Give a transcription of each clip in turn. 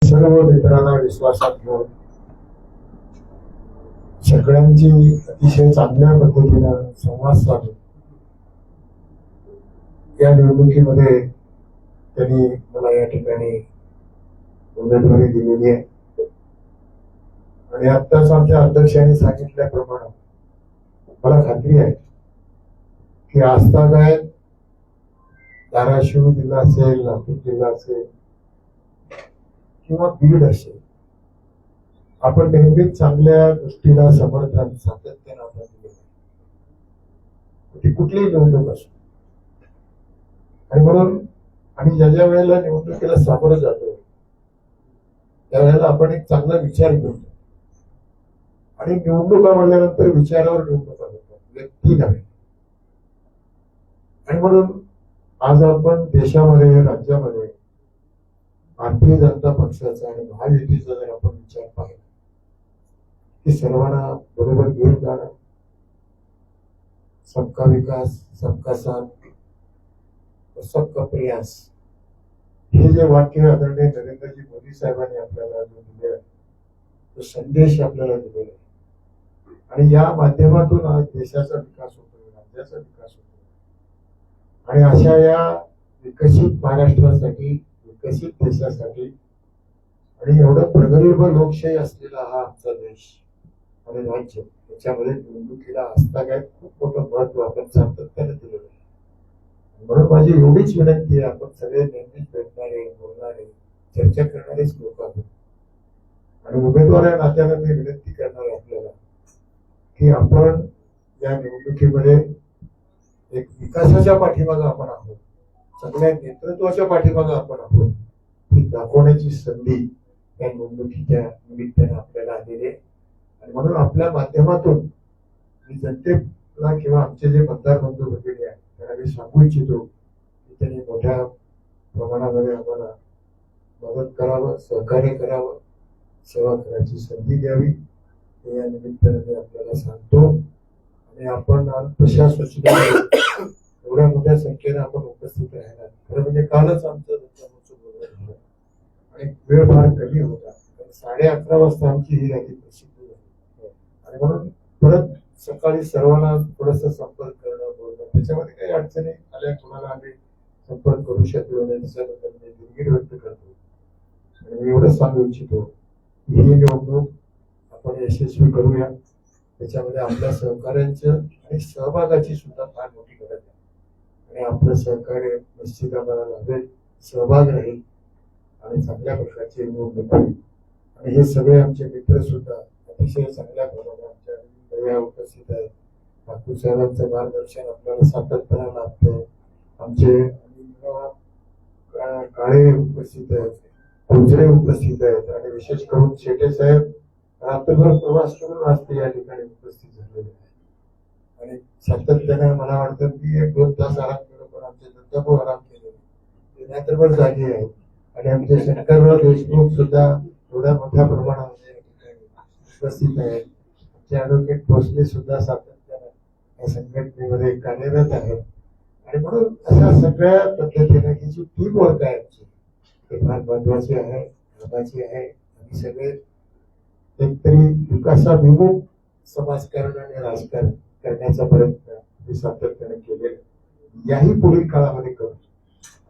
सर्व मित्रांना विश्वासात घेऊन सगळ्यांची अतिशय चांगल्या पद्धतीनं संवाद साधून या निवडणुकीमध्ये त्यांनी मला या ठिकाणी उमेदवारी दिलेली आहे. आणि आत्ताच आमच्या अध्यक्षांनी सांगितल्याप्रमाणे मला खात्री आहे की आजतागायत धाराशिव जिल्हा असेल, नाशिक जिल्हा असेल किंवा बीड असेल, आपण नेहमीच चांगल्या गोष्टीला समर्थन सातत्यानं आपण दिलेलं आहे. ती कुठलीही निवडणूक असो. आणि म्हणून आम्ही ज्या ज्या वेळेला निवडणुकीला सामोरं जातो त्यावेळेला आपण एक चांगला विचार करतो. आणि निवडणुका म्हणल्यानंतर विचारावर निवडणुका होतात, व्यक्ती नव्हे. आणि म्हणून आज आपण देशामध्ये, राज्यामध्ये भारतीय जनता पक्षाचा आणि महायुतीचा जर आपण विचार पाहिला की सर्वांना बरोबर घेऊन जाणं, सबका विकास, सबका साथ, सबका प्रयास, हे जे वाक्य आदरणीय नरेंद्रजी मोदी साहेबांनी आपल्याला जो दिलेला तो संदेश आपल्याला दिलेला आहे. आणि या माध्यमातून आज देशाचा विकास होतोय, राज्याचा विकास होतोय. आणि अशा या विकसित महाराष्ट्रासाठी, विकसित देशासाठी आणि एवढं प्रगल्भ लोकशाही असलेला हा आमचा देश आणि राज्य, त्याच्यामध्ये निवडणुकीला आजतागायत खूप मोठं महत्व आपण सातत्याने दिलेलं आहे. म्हणून माझी एवढीच विनंती आहे, आपण सगळे नेहमीच भेटणारे, बोलणारे, चर्चा करणारेच लोक आहोत. आणि उमेदवार या नात्यानं मी विनंती करणार आहे आपल्याला की आपण या निवडणुकीमध्ये एक विकासाच्या पाठीमागे आपण आहोत, चांगल्या नेतृत्वाच्या पाठीमागे आपण आहोत, ही दाखवण्याची संधी या निवडणुकीच्या निमित्ताने आपल्याला आलेली आहे. आणि म्हणून आपल्या माध्यमातून मी जनतेला किंवा आमचे जे मतदार बंधू भगिनी आहेत त्यांना मी सांगू इच्छितो की त्यांनी मोठ्या प्रमाणामध्ये आम्हाला मदत करावं, सहकार्य करावं, सेवा करायची संधी द्यावी, हे या निमित्ताने मी आपल्याला सांगतो. आणि आपण तशा सूचना एवढ्या मोठ्या संख्येने आपण उपस्थित राहणार. खरं म्हणजे कालच आमचं बोलणं झालं आणि वेळ फार कमी होता, 11:30 वाजता आमची ही यादी प्रसिद्ध झाली. आणि म्हणून परत सकाळी सर्वांना थोडस संपर्क करणं, बोलणं, त्याच्यामध्ये काही अडचणी आल्या कोणाला आम्ही संपर्क करू शकलो नाही त्याच्याबद्दल मी दिलगिरी व्यक्त करतो. आणि मी एवढंच सांगू इच्छितो की ही निवडणूक आपण यशस्वी करूया. त्याच्यामध्ये आपल्या सहकार्यांचं आणि सहभागाची सुद्धा फार मोठी गरज आहे. आणि आपलं सहकार्य निश्चित आम्हाला लाभेल, सहभाग राहील आणि चांगल्या प्रकारची निवडणूक होईल. आणि हे सगळे आमचे मित्र सुद्धा अतिशय चांगल्या प्रमाणात आमच्या उपस्थित आहेत. ठाकूर साहेबांचं मार्गदर्शन आपल्याला सातत्यानं लाभतंय. आमचे काळे उपस्थित आहेत, कुंजरे उपस्थित आहेत आणि विशेष करून शेटे साहेब रात्रभर प्रवास करून आज ते या ठिकाणी उपस्थित झालेले आहेत. आणि सातत्यानं मला वाटतं की 1-2 तास आराम केलं, पण आमचे दत्ताभाऊ आराम केले, ते रात्रभर जागे आहेत. आणि आमचे शंकरराव देशमुख सुद्धा थोड्या मोठ्या प्रमाणामध्ये या ठिकाणी उपस्थित आहेत. आमचे ॲडव्होकेट भोसले सुद्धा सातत्यानं या संघटनेमध्ये कार्यरत आहेत. आणि म्हणून अशा सगळ्या पद्धतीने ही जी टीम वर्क आहे आमची ते फार महत्वाची आहे, कामाची आहे. आम्ही सगळे एकतरी विकासाभिमुख समाजकारण आणि राजकारण करण्याचा प्रयत्न मी सातत्याने केलेला, याही पुढील काळामध्ये करू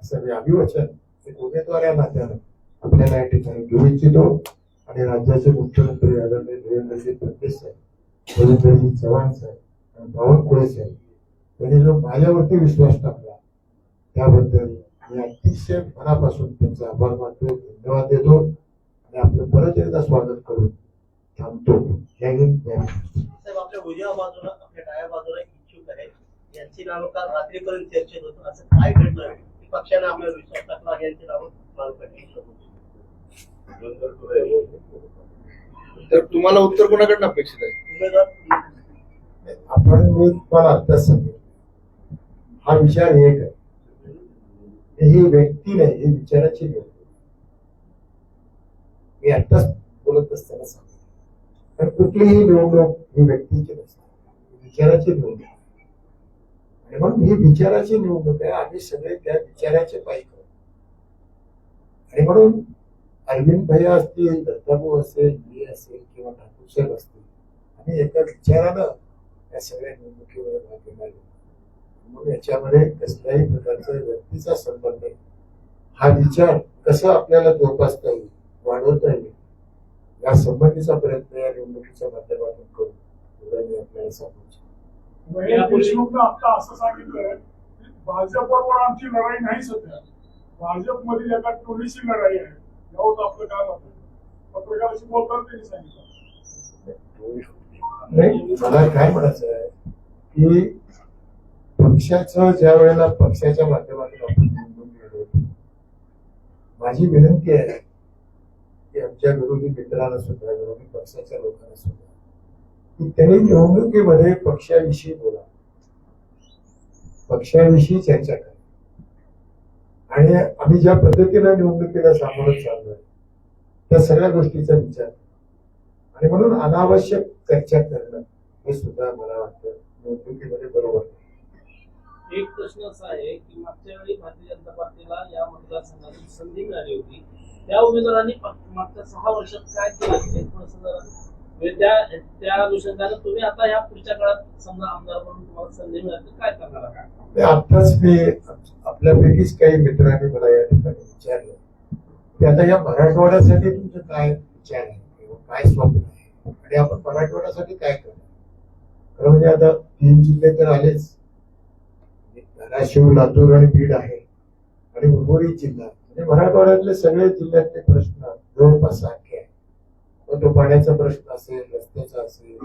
असं मी अभिवचन एक उमेदवार या नात्यानं आपल्याला या ठिकाणी घेऊ इच्छितो. आणि राज्याचे मुख्यमंत्री आदरणीय देवेंद्रजी फडणवीस साहेब, देवेंद्रजी चव्हाण साहेब आणि बावनकुळे साहेब त्यांनी जो माझ्यावरती विश्वास टाकला त्याबद्दल मी अतिशय मनापासून त्यांचा आभार मानतो, धन्यवाद देतो. आणि आपलं परत एकदा स्वागत करून थांबतो. जय हिंद, जय महाराष्ट्र. साहेब, आपल्या उजव्या बाजूला, आपल्या डाव्या बाजूला इच्छुक आहे, यांची नावं काल रात्रीपर्यंत चर्चेत होतं. असं काय घडलं की पक्षाने आपल्याला विश्वास टाकला, यांची नावं तर तुम्हाला उत्तर कोणाकडनं अपेक्षित आहे? उमेदवार आपण मी तुम्हाला आत्ताच सांगेल, हा विचार एक आहे, ही व्यक्ती नाही, ही विचाराची व्यक्ती. मी आत्ताच बोलत असताना सांगेल, तर कुठलीही निवडणूक ही व्यक्तीची नसते, विचाराची निवडणूक. आणि म्हणून ही विचाराची निवडणूक आहे. आम्ही सगळे त्या विचाराचे पायी करू. आणि म्हणून अरविंद भैया असतील, दत्ताभाऊ असेल, मी असेल किंवा ठाकूर साहेब असतील, आणि एका विचारानं या सगळ्या निवडणुकीवर भाग घेणार आहे. म्हणून याच्यामध्ये कसल्याही प्रकारचा व्यक्तीचा संबंध नाही. हा विचार कसा आपल्याला जोपासता येईल, वाढवता येईल, या संबंधीचा प्रयत्न या निवडणुकीच्या माध्यमातून करू, एवढं मी आपल्याला सांगू इच्छितो. महेश देशमुखनं आता असं सांगितलंय की भाजपबरोबर आमची लढाई नाही सध्या, भाजपमधील एका टोळीची लढाई आहे. यावर आपलं काय मत आहे? पत्रकाराशी बोलताना त्यांनी सांगितलं. नाही, मला काय म्हणायचं आहे की पक्षाचं ज्या वेळेला पक्षाच्या माध्यमातून आपण निवडून लढवतो, माझी विनंती आहे की आमच्या विरोधी मित्रांना सुद्धा, विरोधी पक्षाच्या लोकांना सुद्धा, की त्यांनी निवडणुकीमध्ये पक्षाविषयी बोला, पक्षाविषयी चर्चा करा. आणि आम्ही ज्या पद्धतीनं निवडणुकीला सामोरं चाललोय त्या सगळ्या गोष्टीचा विचार, आणि म्हणून अनावश्यक चर्चा करणं हे सुद्धा मला वाटतं निवडणुकीमध्ये बरोबर नाही. एक प्रश्न असा आहे की मागच्या वेळी भारतीय जनता पार्टीला या मतदारसंघातून संधी मिळाली होती, त्या उमेदवारांनी मागच्या 6 वर्षात काय केलं ते थोडंसं जरा म्हणजे त्या अनुषंगाने तुम्ही आता या पुढच्या काळात समजा आमदार म्हणून तुम्हाला संधी मिळाली तर काय करणार आहात? आताच मी आपल्यापैकीच काही मित्रांनी मला या ठिकाणी विचारलं की आता या मराठवाड्यासाठी तुमचं काय विचार आहे किंवा काय स्वप्न आहे, आणि आपण मराठवाड्यासाठी काय करणार. खरं म्हणजे आता 3 जिल्हे तर आलेच, धाराशिव, लातूर आणि बीड आहे, आणि उर्वरित जिल्हा म्हणजे मराठवाड्यातले सगळे जिल्ह्यातले प्रश्न जवळपास सारखे आहे. मग तो पाण्याचा प्रश्न असेल, रस्त्याचा असेल,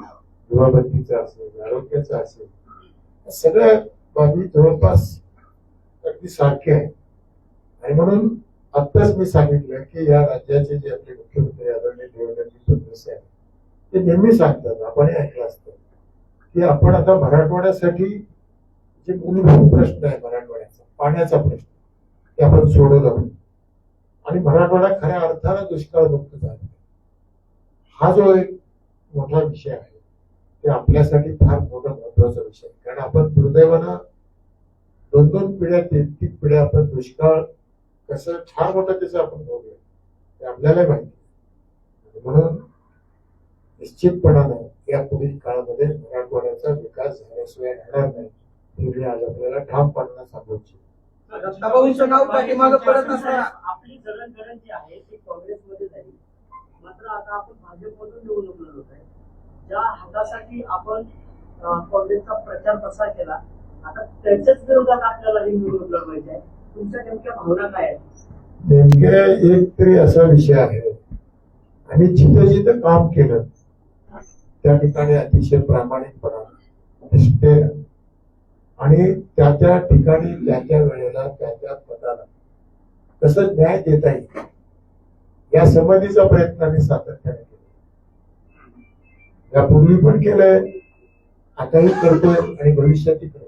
गृहबंदीचा असेल, आरोग्याचा असेल, या सगळ्या बाबी जवळपास अगदी सारखे आहे. आणि म्हणून आत्ताच मी सांगितलं की या राज्याचे जे आपले मुख्यमंत्री आदरणीय देवेंद्रजी फडणवीस आहेत, ते नेहमी सांगतात, आपण ऐकलं असतं की आपण आता मराठवाड्यासाठी जे मूलभूत प्रश्न आहे मराठवाड्याचा, पाण्याचा प्रश्न, ते आपण सोडवला पाहिजे. आणि मराठवाडा खऱ्या अर्थानं दुष्काळमुक्त झाला. हा जो एक मोठा विषय आहे ते आपल्यासाठी फार मोठा महत्वाचा विषय आहे. कारण आपण दुर्दैवानं 2-2 पिढ्या, 3-3 पिढ्या आपण दुष्काळ कसं फार मोठा त्याचा आपण भोगलो ते आपल्याला माहिती. म्हणून निश्चितपणानं या पुढील काळामध्ये मराठवाड्याचा विकास झाल्याशिवाय राहणार नाही, हे मी आज आपल्याला ठामपणानं सांगू इच्छितो. दत्ताभाऊंचं नाव पाठीमागं परत असताना आपली जडणघडण जी आहे ती काँग्रेसमध्ये झाली, मात्र आता आपण भाजपमधून निवडणूक लढवत आहे. ज्या हक्कासाठी आपण काँग्रेसचा प्रचार प्रसार केला, आता त्यांच्याच विरोधात आपल्याला ही निवडणूक लढवायची आहे. तुमच्या नेमक्या भावना काय आहेत? नेमके एक तरी असा विषय आहे, आणि जिथं जिथं काम केलं त्या ठिकाणी अतिशय प्रामाणिकपणा, निष्ठेनं, आणि त्या त्या ठिकाणी त्या त्या वेळेला त्या त्या पदाला कसं न्याय देता येईल या संबंधीचा प्रयत्न आम्ही सातत्याने केला. यापूर्वी पण केलंय, आताही करतोय आणि भविष्यातही करतोय.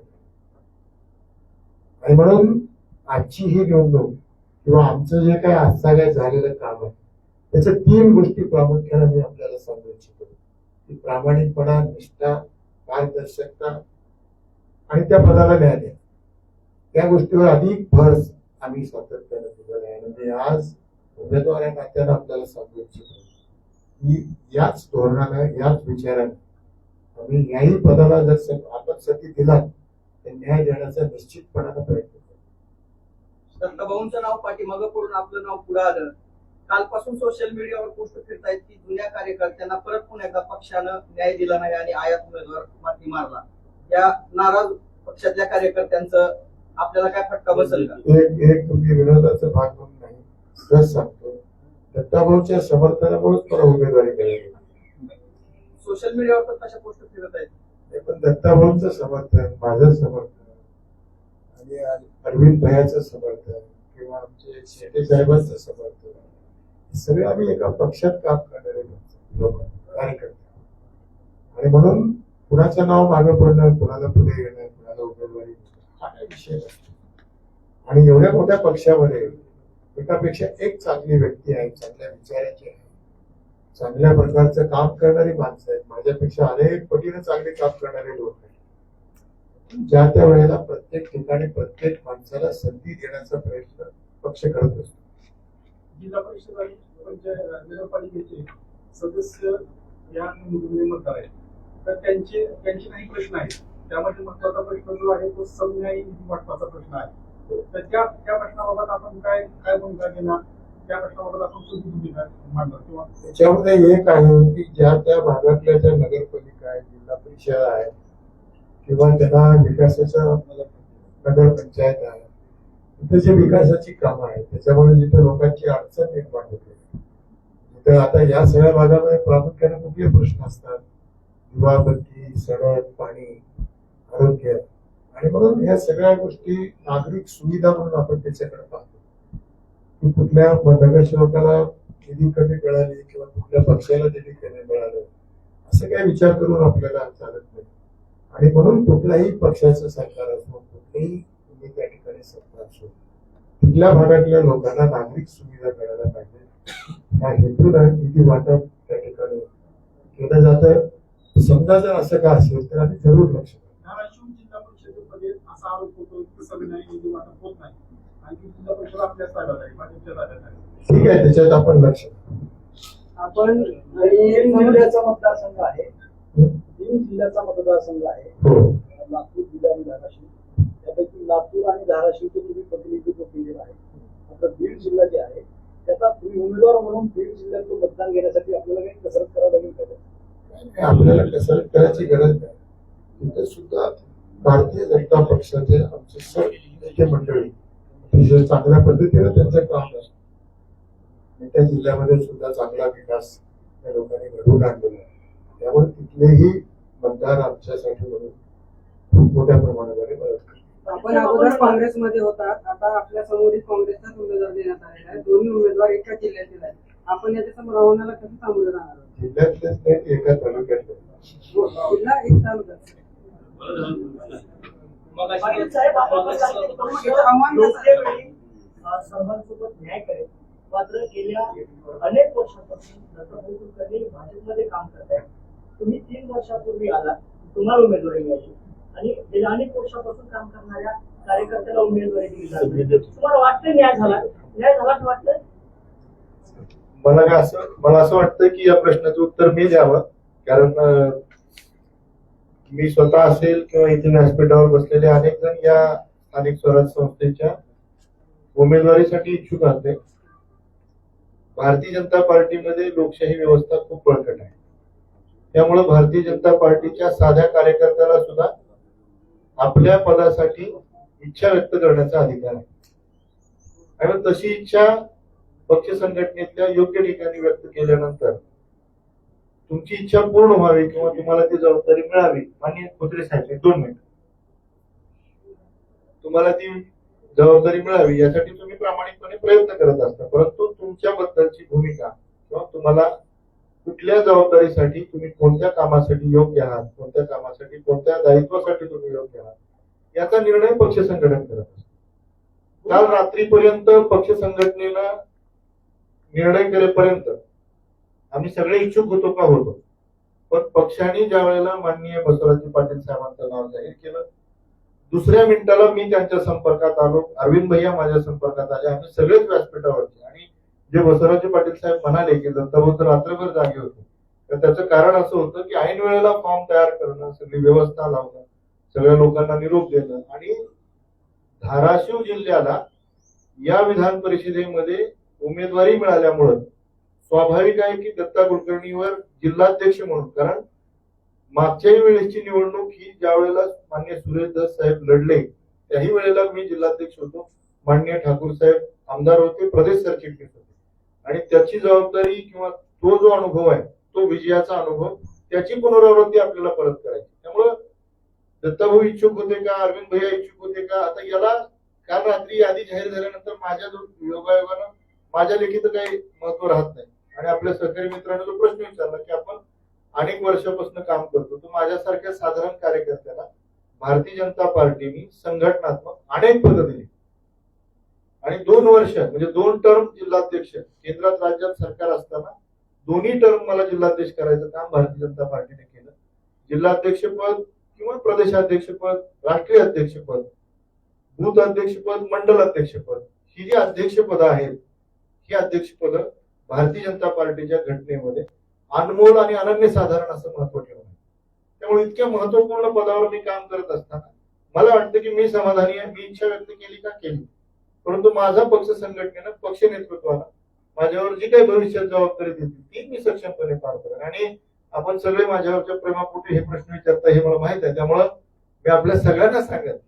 आणि म्हणून आजची ही निवडणूक किंवा आमचं जे काही आजचा काय झालेलं काम आहे त्याच्या 3 गोष्टी प्रामुख्याने मी आपल्याला सांगू इच्छितो की प्रामाणिकपणा, निष्ठा, पारदर्शकता आणि त्या पदाला न्याय द्या. त्या गोष्टीवर अधिक भर आम्ही सातत्याने दिलेला आहे. म्हणजे आज उमेदवार या नात्यानं आपल्याला सांगू इच्छितो की याच धोरणानं, याच विचारानं आम्ही याही पदाला जर आपण संधी दिला तर न्याय देण्याचा निश्चितपणानं प्रयत्न करू. दत्ताभाऊंचं नाव पाठीमागं पडून आपलं नाव पुढे आलं. कालपासून सोशल मीडियावर पोस्ट फिरतायत की जुन्या कार्यकर्त्यांना परत पुन्हा एकदा पक्षानं न्याय दिला नाही आणि आयात उमेदवार माती मारला. या नाराज पक्षातल्या कार्यकर्त्यांचं आपल्याला काय फटका बसेल का? एक तुम्ही विरोधाचा भाग म्हणून नाही, सहज सांगतो, दत्ताभाऊच्या समर्थनामुळेच मला उमेदवारी मिळाली. सोशल मीडियावर तर तशा पोस्ट फिरत आहेत. पण दत्ताभाऊंचं समर्थन, माझं समर्थन आणि अरविंद भैयाचं समर्थन किंवा आमचे शेटे साहेबांचं समर्थन, हे सगळे आम्ही एका पक्षात काम करणारे लोक, कार्यकर्ते. आणि म्हणून कुणाचं नाव मागे पडणं, कुणाला पुढे येणं, कुणाला उमेदवारी हा काही विषय नसतो. आणि एवढ्या मोठ्या पक्षामध्ये एकापेक्षा एक चांगली व्यक्ती आहे, चांगल्या विचाराची आहे, चांगल्या प्रकारचं काम करणारी माणसं आहेत. माझ्यापेक्षा अनेक पटीने चांगले काम करणारे लोक आहेत. ज्या त्या वेळेला प्रत्येक ठिकाणी प्रत्येक माणसाला संधी देण्याचा प्रयत्न पक्ष करत असतो. जिल्हा परिषद आणि नगरपालिकेचे सदस्य या निवडणुकीमध्ये मतदार आहेत, तर त्यांचे काही प्रश्न आहेत. त्यामध्ये महत्वाचा प्रश्न जो आहे तो समन्यायी निधी वाटपाचा प्रश्न आहे. तर त्या प्रश्नाबाबत आपण काय भूमिका घेणार, त्या प्रश्नाबाबत आपण कोणती भूमिका मांडणार किंवा त्याच्यामध्ये एक आहे की ज्या त्या भागातल्या ज्या नगरपालिका आहेत, जिल्हा परिषद आहे किंवा त्यांना विकासाच्या नगरपंचायत आहे, तिथे जे विकासाची कामं आहेत त्याच्यामुळे जिथे लोकांची अडचण निर्माण होते, तिथे आता या सगळ्या भागामध्ये प्रामुख्याने कुठले प्रश्न असतात, दिवाबत्ती, सडक, पाणी, आरोग्य, आणि म्हणून या सगळ्या गोष्टी नागरिक सुविधा म्हणून आपण त्याच्याकडे पाहतो की कुठल्या नगरसेवकाला निधी कमी मिळाली किंवा कुठल्या पक्षाला निधी कमी मिळालं, असं काही विचार करून आपल्याला चालत नाही. आणि म्हणून कुठल्याही पक्षाचं सरकार असो, कुठलेही तुम्ही त्या ठिकाणी सत्ता असो, तिथल्या भागातल्या लोकांना नागरिक सुविधा मिळायला पाहिजे या हेतून निधी वाटप त्या ठिकाणी केलं जातं. समजा जर असं का असेल तर आम्ही जरूर लक्ष देऊ. धाराशिव जिल्हा परिषदेमध्ये असा आरोप होतो की समन्यायी निधी वाटप होत नाही आणि ती जिल्हा परिषद आपल्याच ताब्यात आहे, भाजपच्या ताब्यात आहे. ठीक आहे, त्याच्यात आपण लक्ष देऊ. आपण तीन जिल्ह्याचा मतदारसंघ आहे, 3 जिल्ह्याचा मतदारसंघ आहे, हो, लातूर जिल्हा आणि धाराशिव. त्यापैकी लातूर आणि धाराशिवचे तुम्ही प्रतिनिधित्व केलेलं आहे. मात्र बीड जिल्हा जे आहे त्याचा तुम्ही उमेदवार म्हणून बीड जिल्ह्यातून मतदान घेण्यासाठी आपल्याला काही कसरत करावं लागेल का? आपल्याला कसरत करायची गरज नाही. तिथे सुद्धा भारतीय जनता पक्षाचे आमचे सर्व नेते मंडळी अतिशय चांगल्या पद्धतीने त्यांचं काम आहे. त्या जिल्ह्यामध्ये सुद्धा चांगला विकास त्या लोकांनी घडवून आणलेला आहे. त्यामुळे तिथलेही मतदार आमच्यासाठी म्हणून खूप मोठ्या प्रमाणामध्ये मदत करतात. आपण अगोदर काँग्रेसमध्ये होता, आता आपल्या समोरील काँग्रेसचाच उमेदवार देण्यात आलेला आहे. दोन्ही उमेदवार एकाच जिल्ह्यातील आहेत. आपण याच्या समोर आव्हानाला कसं सामोरं जाणार आहोत? जिल्ह्यातलेच नाही, एका तालुक्यातले. जिल्हा एक तालुका. पाटील साहेब, आपण योग्य वेळी सर्वांसोबत न्याय करेल. मात्र गेल्या अनेक वर्षापासून दत्ताभाऊ कुलकर्णी भाजपमध्ये काम करतायत. तुम्ही 3 वर्षापूर्वी आला, तुम्हाला उमेदवारी मिळाली आणि गेल्या अनेक वर्षापासून काम करणाऱ्या कार्यकर्त्याला उमेदवारी दिली जाते. तुम्हाला वाटतं न्याय झाला असं वाटतं? मला असं वाटतं की या प्रश्नाचं उत्तर मी द्यावं, कारण मी स्वतः असेल किंवा इथे व्यासपीठावर बसलेले अनेक जण या स्थानिक स्वराज्य संस्थेच्या उमेदवारीसाठी इच्छुक असते. भारतीय जनता पार्टीमध्ये लोकशाही व्यवस्था खूप बळकट आहे. त्यामुळे भारतीय जनता पार्टीच्या साध्या कार्यकर्त्याला सुद्धा आपल्या पदासाठी इच्छा व्यक्त करण्याचा अधिकार आहे. आणि तशी इच्छा पक्ष संघटनेतल्या योग्य ठिकाणी व्यक्त केल्यानंतर तुमची इच्छा पूर्ण व्हावी किंवा तुम्हाला ती जबाबदारी मिळावी. माननीय खोत्रे साहेब, 2 मिनिट, तुम्हाला ती जबाबदारी मिळावी यासाठी तुम्ही प्रामाणिकपणे प्रयत्न करत असता, परंतु तुमच्याबद्दलची भूमिका किंवा तुम्हाला कुठल्या जबाबदारीसाठी, तुम्ही कोणत्या कामासाठी योग्य आहात, कोणत्या कामासाठी, कोणत्या दायित्वासाठी तुम्ही योग्य आहात याचा निर्णय पक्ष संघटन करत असतो. काल रात्रीपर्यंत पक्ष संघटनेला निर्णय करेपर्यंत आम्ही सगळे इच्छुक होतो का होतो, पण पक्षाने ज्या वेळेला माननीय बसवराज पाटील साहेबांचं नाव जाहीर केलं, दुसऱ्या मिनिटाला मी त्यांच्या संपर्कात आलो, अरविंद भैया माझ्या संपर्कात आले, आम्ही सगळेच व्यासपीठावरचे. आणि जे बसवराज पाटील साहेब म्हणाले की दत्ताभाऊ तर रात्रभर जागे होते, तर त्याचं कारण असं होतं की ऐन वेळेला फॉर्म तयार करणं, सगळी व्यवस्था लावणं, सगळ्या लोकांना निरोप देणं. आणि धाराशिव जिल्ह्याला या विधान परिषदेमध्ये उमेदवारी मिळाल्यामुळं स्वाभाविक आहे की दत्ता कुलकर्णीवर जिल्हाध्यक्ष म्हणून, कारण मागच्याही वेळेसची निवडणूक ही ज्या वेळेला माननीय सुरेश दस साहेब लढले त्याही वेळेला मी जिल्हाध्यक्ष होतो, माननीय ठाकूर साहेब आमदार होते, प्रदेश सरचिटणीस होते. आणि त्याची जबाबदारी किंवा तो जो अनुभव आहे तो विजयाचा अनुभव, त्याची पुनरावृत्ती आपल्याला परत करायची. त्यामुळं दत्ताभाऊ इच्छुक होते का, अरविंद भैया इच्छुक होते का, आता याला काल रात्री यादी जाहीर झाल्यानंतर माझ्या योगायोगानं माझ्या लेखीचं काही महत्व राहत नाही. आणि आपल्या सहकारी मित्रांनी जो प्रश्न विचारला की आपण अनेक वर्षापासून काम करतो, तर माझ्यासारख्या साधारण कार्यकर्त्याला भारतीय जनता पार्टीने संघटनात्मक अनेक पदं दिली आणि 2 वर्ष म्हणजे 2 टर्म जिल्हाध्यक्ष, केंद्रात राज्यात सरकार असताना दोन्ही टर्म मला जिल्हाध्यक्ष करायचं काम भारतीय जनता पार्टीने केलं. जिल्हाध्यक्षपद किंवा प्रदेशाध्यक्षपद, राष्ट्रीय अध्यक्षपद, बूथ अध्यक्षपद, मंडल अध्यक्षपद, ही जी अध्यक्षपद आहेत ही अध्यक्षपद भारतीय जनता पार्टीच्या घटनेमध्ये अनमोल आणि अनन्यसाधारण असं महत्व ठेवलं. त्यामुळे इतक्या महत्वपूर्ण पदावर मी काम करत असताना मला वाटतं की मी समाधानी आहे. मी इच्छा व्यक्त केली का केली, परंतु माझा पक्ष संघटनेनं पक्ष नेतृत्वाला माझ्यावर जी काही भविष्यात जबाबदारी देतील ती मी सक्षमपणे पार करेन. आणि आपण सगळे माझ्यावरच्या प्रेमापोटी हे प्रश्न विचारता हे मला माहित आहे. त्यामुळं मी आपल्या सगळ्यांना सांगत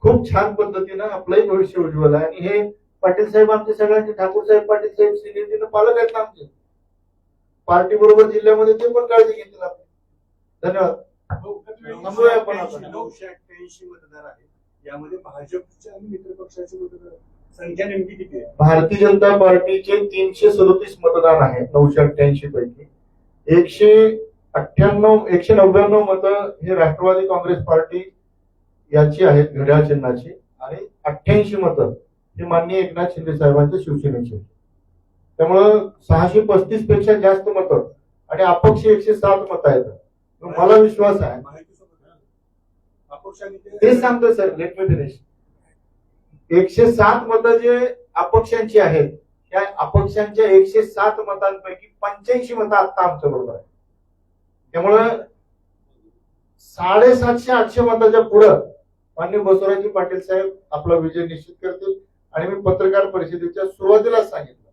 खूप छान पद्धतीनं आपलंही भविष्य उज्ज्वल आहे. आणि हे पाटील साहेब आमचे सगळ्यांचे, ठाकूर साहेब, पाटील साहेब सिनियरनं पालक आहेत ना आमचे, पार्टी बरोबर जिल्ह्यामध्ये ते पण काळजी घेतील आपली. धन्यवाद. थांबूया आपण आता. 988 मतदार आहेत. यामध्ये भाजपच्या आणि मित्र पक्षाचे मतदार संख्या नेमकी किती आहे? भारतीय जनता पार्टीचे 337 मतदान आहेत 988 पैकी. 199 मतं हे राष्ट्रवादी काँग्रेस पार्टी याची आहेत, घड्याळ चिन्हाची, आणि 88 मतं हे माननीय एकनाथ शिंदे साहेबांच्या शिवसेनेची. त्यामुळं 635 पेक्षा जास्त मतं आणि अपक्ष 107 मतं आहेत. मला विश्वास आहे. ते सांगतो सर, लेट मी फिनिश. 107 मतं जे अपक्षांची आहेत, त्या अपक्षांच्या 107 मतांपैकी 85 मतं आता आमच्या बरोबर आहे. त्यामुळं 750-800 मताच्या पुढं माननीय बसवराजी पाटील साहेब आपला विजय निश्चित करतील. आणि मी पत्रकार परिषदेच्या सुरुवातीलाच सांगितलं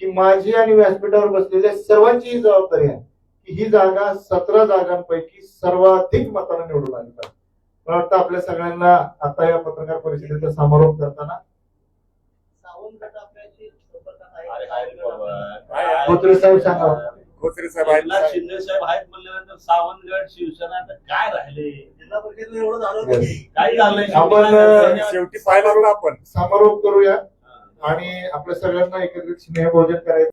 की माझी आणि व्यासपीठावर बसलेल्या सर्वांची ही जबाबदारी आहे की ही जागा 17 जागांपैकी सर्वाधिक मतांना निवडून आली पाहिजे. मला वाटतं आपल्या सगळ्यांना आता या पत्रकार परिषदेचा समारोप करताना सावंत गट आपल्याशी संपर्कात खोत्रे साहेब सांगा. खोत्रे साहेब आहेत. एकनाथ शिंदे साहेब आहेत म्हणल्यानंतर सावंतगड शिवसेना आता काय राहिले? जिल्हा परिषद एवढं झालं Yes. नाही. काय झालंय? आपण शेवटी पाहिलं आपण समारोप करूया आणि आपल्या सगळ्यांना एकत्रित स्नेहभोजन करायचं.